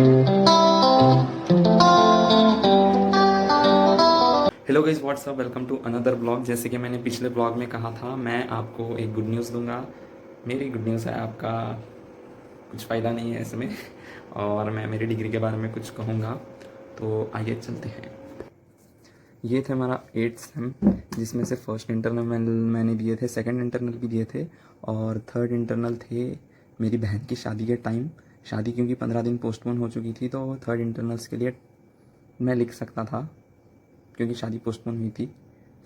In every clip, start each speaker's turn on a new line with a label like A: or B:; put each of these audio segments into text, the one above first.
A: Hello guys, what's up, welcome to another blog. जैसे कि मैंने पिछले ब्लॉग में कहा था, मैं आपको एक गुड न्यूज़ दूंगा। मेरी गुड न्यूज़ है, आपका कुछ फ़ायदा नहीं है इसमें। और मैं मेरी डिग्री के बारे में कुछ कहूँगा, तो आइए चलते हैं। ये थे हमारा 8th सेम, जिसमें से फर्स्ट इंटरनल मैंने दिए थे, सेकंड इंटरनल भी दिए थे, और थर्ड इंटरनल थे मेरी बहन की शादी के टाइम। शादी क्योंकि 15 दिन पोस्टपोन हो चुकी थी, तो थर्ड इंटरनल्स के लिए मैं लिख सकता था क्योंकि शादी पोस्टपोन हुई थी।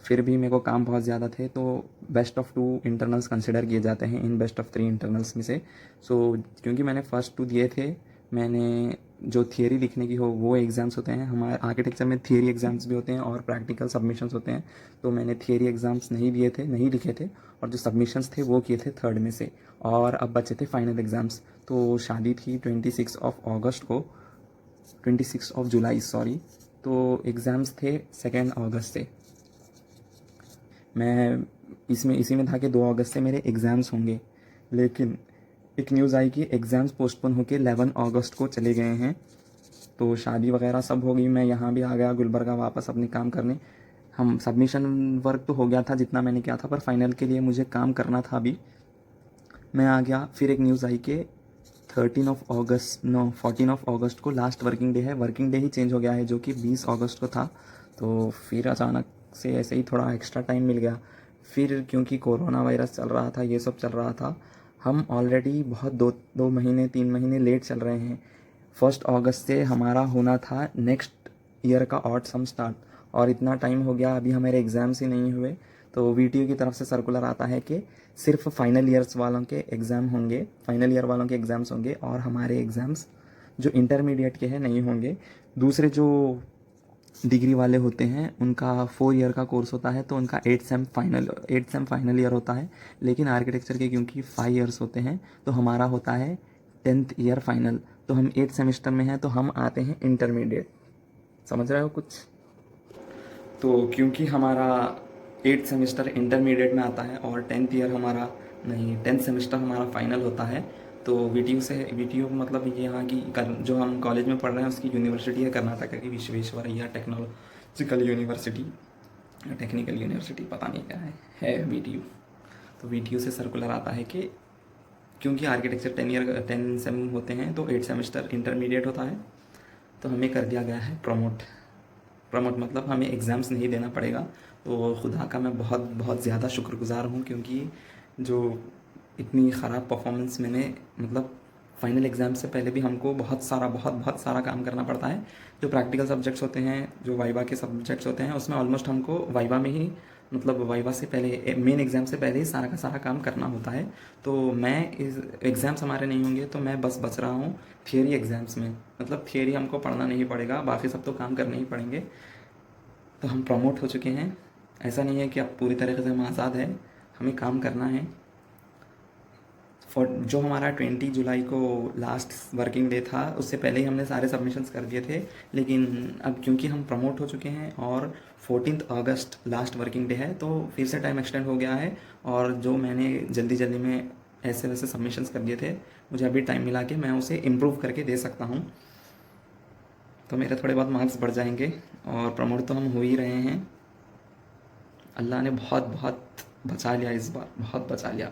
A: फिर भी मेरे को काम बहुत ज़्यादा थे, तो बेस्ट ऑफ 2 इंटरनल्स कंसिडर किए जाते हैं इन बेस्ट ऑफ 3 इंटरनल्स में से। सो क्योंकि मैंने फर्स्ट 2 दिए थे, मैंने जो थियरी लिखने की हो वो एग्ज़ाम्स होते हैं। हमारे आर्किटेक्चर में थियरी एग्ज़ाम्स भी होते हैं और प्रैक्टिकल सबमिशंस होते हैं। तो मैंने थियरी एग्ज़ाम्स नहीं दिए थे, नहीं लिखे थे, और जो सबमिशंस थे वो किए थे थर्ड में से। और अब बचे थे फाइनल एग्ज़ाम्स। तो शादी थी 26 ऑफ अगस्त को, 26 ऑफ जुलाई सॉरी। तो एग्ज़ाम्स थे 2 अगस्त से। मैं इसी में था कि 2 अगस्त से मेरे एग्ज़ाम्स होंगे, लेकिन एक न्यूज़ आई कि एग्ज़ाम्स पोस्टपोन होकर 11 अगस्त को चले गए हैं। तो शादी वगैरह सब हो गई, मैं यहाँ भी आ गया गुलबर्गा वापस अपने काम करने। हम सबमिशन वर्क तो हो गया था जितना मैंने किया था, पर फाइनल के लिए मुझे काम करना था अभी। मैं आ गया, फिर एक न्यूज़ आई कि 13 ऑफ अगस्त, नो 14 ऑफ अगस्त को लास्ट वर्किंग डे है। वर्किंग डे ही चेंज हो गया है, जो कि 20 अगस्त को था। तो फिर अचानक से ऐसे ही थोड़ा एक्स्ट्रा टाइम मिल गया। फिर क्योंकि कोरोना वायरस चल रहा था, ये सब चल रहा था, हम ऑलरेडी बहुत 2 महीने 3 महीने लेट चल रहे हैं। 1 अगस्त से हमारा होना था नेक्स्ट ईयर का ऑड सम स्टार्ट, और इतना टाइम हो गया, अभी हमारे एग्ज़ाम्स ही नहीं हुए। तो वीटीयू की तरफ से सर्कुलर आता है कि सिर्फ फाइनल ईयर्स वालों के एग्ज़ाम होंगे, फाइनल ईयर वालों के एग्ज़ाम्स होंगे, और हमारे एग्ज़ाम्स जो इंटरमीडिएट के हैं नहीं होंगे। दूसरे जो डिग्री वाले होते हैं उनका 4 ईयर का कोर्स होता है, तो उनका 8 सेम फाइनल ईयर होता है। लेकिन आर्किटेक्चर के क्योंकि 5 ईयर्स होते हैं, तो हमारा होता है 10th ईयर फाइनल। तो हम 8 सेमेस्टर में हैं, तो हम आते हैं इंटरमीडिएट। समझ रहे हो कुछ? तो क्योंकि हमारा 8th सेमेस्टर इंटरमीडिएट में आता है और 10th ईयर हमारा, नहीं 10th सेमेस्टर हमारा फाइनल होता है। तो वीटीयू मतलब ये यहाँ की जो हम कॉलेज में पढ़ रहे हैं उसकी यूनिवर्सिटी है, कर्नाटक की Visvesvaraya technological university, technical university, पता नहीं क्या है वीटीयू। तो वीटीयू से सर्कुलर आता है कि क्योंकि आर्किटेक्चर 10 सेम होते हैं, तो 8 सेमेस्टर इंटरमीडिएट होता है, तो हमें कर दिया गया है प्रमोट। प्रमोट मतलब हमें एग्ज़ाम्स नहीं देना पड़ेगा। तो खुदा का मैं बहुत बहुत ज़्यादा शुक्रगुज़ार हूँ, क्योंकि जो इतनी ख़राब परफॉर्मेंस मैंने, मतलब फाइनल एग्ज़ाम से पहले भी हमको बहुत सारा काम करना पड़ता है। जो प्रैक्टिकल सब्जेक्ट्स होते हैं, जो वाइवा के सब्जेक्ट्स होते हैं, उसमें ऑलमोस्ट हमको वाइवा में ही, मतलब वाइवा से पहले, मेन एग्ज़ाम से पहले ही सारा का सारा काम करना होता है। तो मैं इस एग्ज़ाम्स हमारे नहीं होंगे, तो मैं बस बच रहा हूँ थियरी एग्ज़ाम्स में। मतलब थियरी हमको पढ़ना नहीं पड़ेगा, बाकी सब तो काम करने ही पड़ेंगे। तो हम प्रमोट हो चुके हैं। ऐसा नहीं है कि अब पूरी तरीके से हम आज़ाद हैं, हमें काम करना है। जो हमारा 20 जुलाई को लास्ट वर्किंग डे था, उससे पहले ही हमने सारे सबमिशंस कर दिए थे। लेकिन अब क्योंकि हम प्रमोट हो चुके हैं और 14 अगस्त लास्ट वर्किंग डे है, तो फिर से टाइम एक्सटेंड हो गया है। और जो मैंने जल्दी जल्दी में ऐसे वैसे सबमिशंस कर दिए थे, मुझे अभी टाइम मिला के मैं उसे इम्प्रूव करके दे सकता हूँ। तो मेरे थोड़े बहुत मार्क्स बढ़ जाएंगे, और प्रमोट तो हम हो ही रहे हैं। अल्लाह ने बहुत बहुत बचा लिया, इस बार बहुत बचा लिया।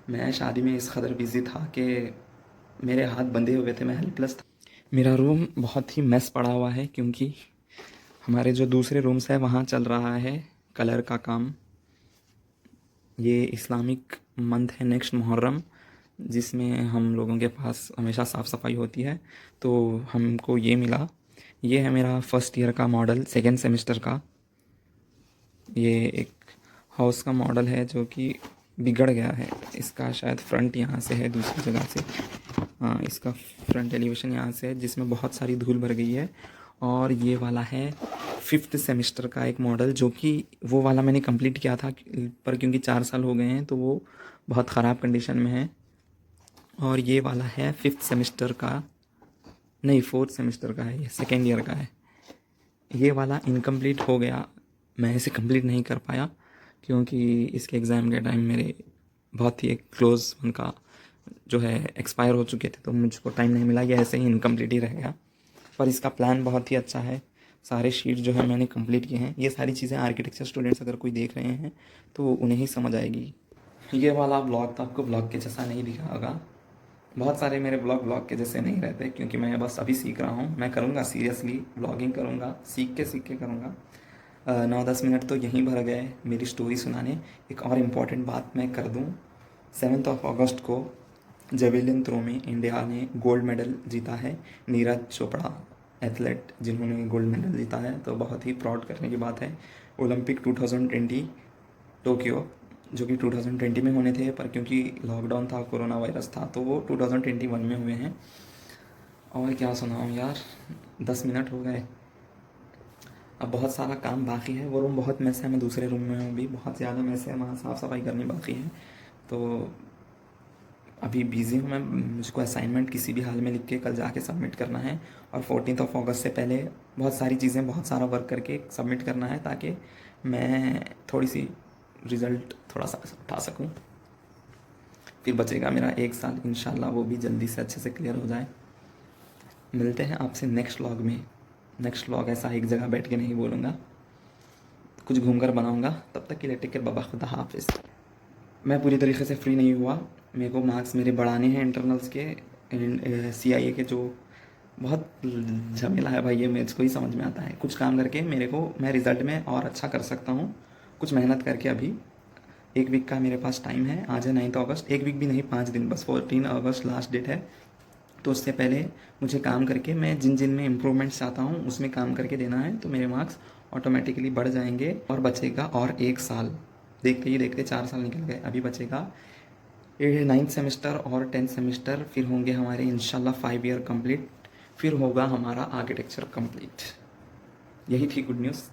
A: मैं शादी में इस कदर बिज़ी था कि मेरे हाथ बंधे हुए थे, मैं हेल्पलेस था। मेरा रूम बहुत ही मेस पड़ा हुआ है, क्योंकि हमारे जो दूसरे रूम्स है वहाँ चल रहा है कलर का काम। ये इस्लामिक मंथ है नेक्स्ट मुहर्रम, जिसमें हम लोगों के पास हमेशा साफ़ सफाई होती है। तो हमको ये मिला, ये है मेरा फर्स्ट ईयर का मॉडल, सेकेंड सेमेस्टर का। ये एक हाउस का मॉडल है जो कि बिगड़ गया है। इसका शायद फ्रंट यहाँ से है, दूसरी जगह से। हाँ, इसका फ्रंट एलिवेशन यहाँ से है, जिसमें बहुत सारी धूल भर गई है। और ये वाला है 5th सेमेस्टर का एक मॉडल, जो कि वो वाला मैंने कंप्लीट किया था, पर क्योंकि 4 साल हो गए हैं तो वो बहुत ख़राब कंडीशन में है। और ये वाला है 5th सेमेस्टर का, नहीं 4th सेमेस्टर का है, ये सेकेंड ईयर का है। ये वाला इनकम्प्लीट हो गया, मैं इसे कंप्लीट नहीं कर पाया, क्योंकि इसके एग्ज़ाम के टाइम मेरे बहुत ही एक क्लोज़ उनका जो है एक्सपायर हो चुके थे, तो मुझको टाइम नहीं मिला, ये ऐसे ही इनकम्प्लीट ही रह गया। पर इसका प्लान बहुत ही अच्छा है, सारे शीट जो है मैंने कंप्लीट किए हैं। ये सारी चीज़ें आर्किटेक्चर स्टूडेंट्स अगर कोई देख रहे हैं तो उन्हें ही समझ आएगी। ये वाला ब्लॉग तो आपको ब्लॉग के जैसा नहीं दिखा होगा, बहुत सारे मेरे ब्लॉग के जैसे नहीं रहते, क्योंकि मैं बस अभी सीख रहा हूँ। मैं करूँगा सीरियसली ब्लॉगिंग करूँगा, सीख के करूँगा। 9-10 मिनट तो यहीं भर गए मेरी स्टोरी सुनाने। एक और इम्पॉर्टेंट बात मैं कर दूँ, 7 अगस्त को जेवेलिन थ्रो में इंडिया ने गोल्ड मेडल जीता है। नीरज चोपड़ा एथलेट जिन्होंने गोल्ड मेडल जीता है, तो बहुत ही प्राउड करने की बात है। ओलंपिक 2020 टोक्यो, जो कि 2020 में होने थे, पर क्योंकि लॉकडाउन था, कोरोना वायरस था, तो वो 2021 में हुए हैं। और क्या सुनाऊँ यार, 10 मिनट हो गए। अब बहुत सारा काम बाकी है, वो रूम बहुत मैस है, मैं दूसरे रूम में हूँ, भी बहुत ज़्यादा मैस है, वहाँ साफ़ सफाई करनी बाकी है। तो अभी बिज़ी हूँ मैं, मुझको असाइनमेंट किसी भी हाल में लिख के कल जाके सबमिट करना है। और 14 अगस्त से पहले बहुत सारी चीज़ें, बहुत सारा वर्क करके सबमिट करना है, ताकि मैं थोड़ी सी रिज़ल्ट थोड़ा सा उठा सकूँ। फिर बचेगा मेरा 1 साल, इंशाल्लाह वो भी जल्दी से अच्छे से क्लियर हो जाए। मिलते हैं आपसे नेक्स्ट व्लॉग में। नेक्स्ट व्लॉग ऐसा एक जगह बैठ के नहीं बोलूँगा, कुछ घूम कर बनाऊँगा। तब तक के लिए टेक केयर, बाबा, खुदा हाफिज़। मैं पूरी तरीके से फ्री नहीं हुआ, मेरे को मार्क्स मेरे बढ़ाने हैं इंटरनल्स के, CIA के, जो बहुत झमेला है भाई, ये मुझको ही समझ में आता है। कुछ काम करके मेरे को, मैं रिज़ल्ट में और अच्छा कर सकता हूँ, कुछ मेहनत करके। अभी 1 वीक का मेरे पास टाइम है, आज है 9 अगस्त, 1 वीक भी नहीं, 5 दिन बस, 14 अगस्त लास्ट डेट है। तो उससे पहले मुझे काम करके, मैं जिन जिन में इम्प्रूवमेंट्स चाहता हूँ उसमें काम करके देना है, तो मेरे मार्क्स ऑटोमेटिकली बढ़ जाएंगे। और बचेगा और 1 साल, देखते ही देखते 4 साल निकल गए। अभी बचेगा 9th सेमेस्टर और 10th सेमेस्टर, फिर होंगे हमारे इंशाल्लाह 5 ईयर कंप्लीट, फिर होगा हमारा आर्किटेक्चर कंप्लीट। यही थी गुड न्यूज़।